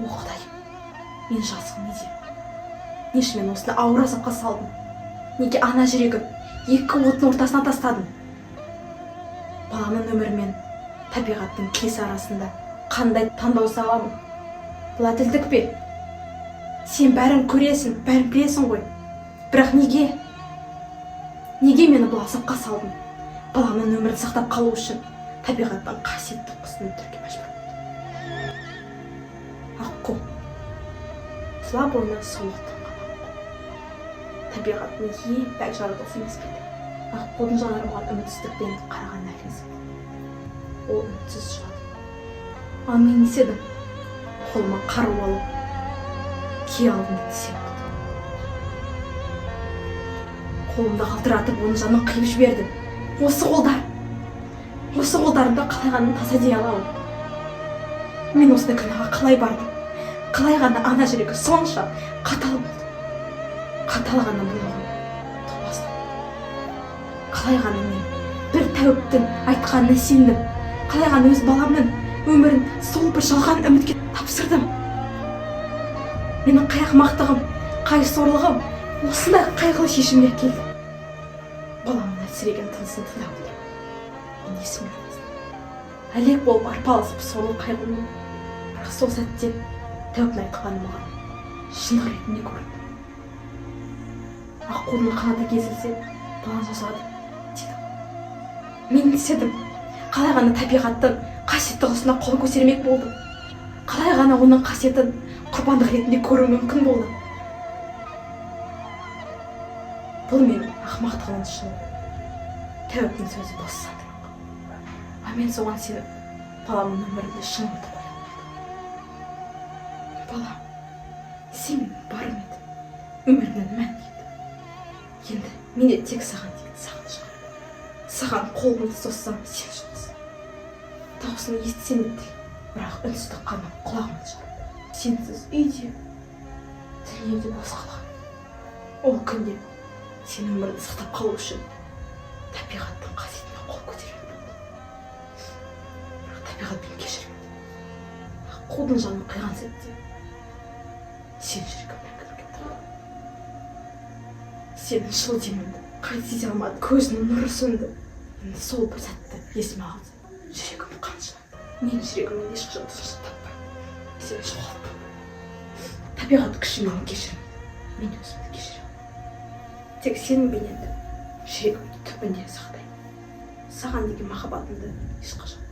О Құдайым, мен жазығы неде? Неше мен осыны ауыр азапқа салдым? Неге ана жүрегін екі оттың ортасына тастадым? Баламның өмірі мен табиғаттың келесі арасында қандай таңдау саламын? Бұл әділдік пе? Сен бәрін көресің, бәрін білесің ғой. Бірақ неге? Неге мені бұл азапқа салдың? Баламның өмірін сақтап қалу үшін табиғаттың қасиетті құсын өлтіруге мәжбүр. Аққу, тұла бойына сұлулықтың қанат. Табиғаттың ең пәк жаратылысы емес пе? Аққудың жанары маған үмітсіздікпен қараған нәліз. Ол үмітсіз шығады. Ал мен не істедім? Қолыма қару алып, кие алдым десем. Қолымда қалтыратып, оның жанын қиып жібердім. Осы қолдарымда қалайғанын таса дей аламын. Мен осындай күнәға қалай бардым? Қалай ғана ана жүрегі сонша қатал болды? Қатал ғана болған топастым. Қалай ғана мен бір тәуіптің айтқанына сендім? Қалай ғана өз баламның өмірін сол бір жалған үмітке тапсырдым? Менің қай ақымақтығым, қай сорлығым осындай қайғылы шешімге келді. Баламның әлсіреген тынысын тыңдап отырмын. Мен есімді алмастым. Әлек болып арпалысып сорлы қайғылымын. Бірақ сол сәтте тәуіптің айтқаны маған шындық ретінде көрінді. Аққудың қанаты кесілсе, балам жасады деді. Мен не істедім? Қалай ғана табиғаттың қасиетті құсына қол көтермек болдым? Қалай ғана оның қасиетін құрбандық ретінде көру мүмкін болды? Бұл менің ақымақтығымның шыңы. Тәуіптің сөзі бос сандырмақ. А мен соған сеніп, баламның өмірінде шын ұмытып қоямын. Балам, сен менің барым еді, өмірімнің мән еді. Енді мен де тек саған деген сағыныш шығар. Саған қолымды соссам, сен шығасың. Дауысын естісем де тіл, бірақ үнсіздік қана құлағымды жарады. Сенсіз үйде, дүниеде бос қалған. Ол күнде сен өмірді сақтап қалу үшін табиғаттың қасиетіне қол көтеремін. Бірақ табиғатпен кешірмеді. Аққудың жанын қиған сәтте сен жүрегім мәңгілікке толды. Сенің шыл деміңді қайтсе де алмады, көзінің нұры сөнді. Енді сол бір сәтті есіме алды. Жүрегім қаншыланды. Мен жүрегімнен ешқашан тыныштық таппаймын. Сен жоғалтпа. Табиғат күші мені кешірмеді. Мен өзімді кешіремін. Тек сенің бейнеңді жүрегімнің түбінде сақтаймын. Саған деген махаббатымды ешқашан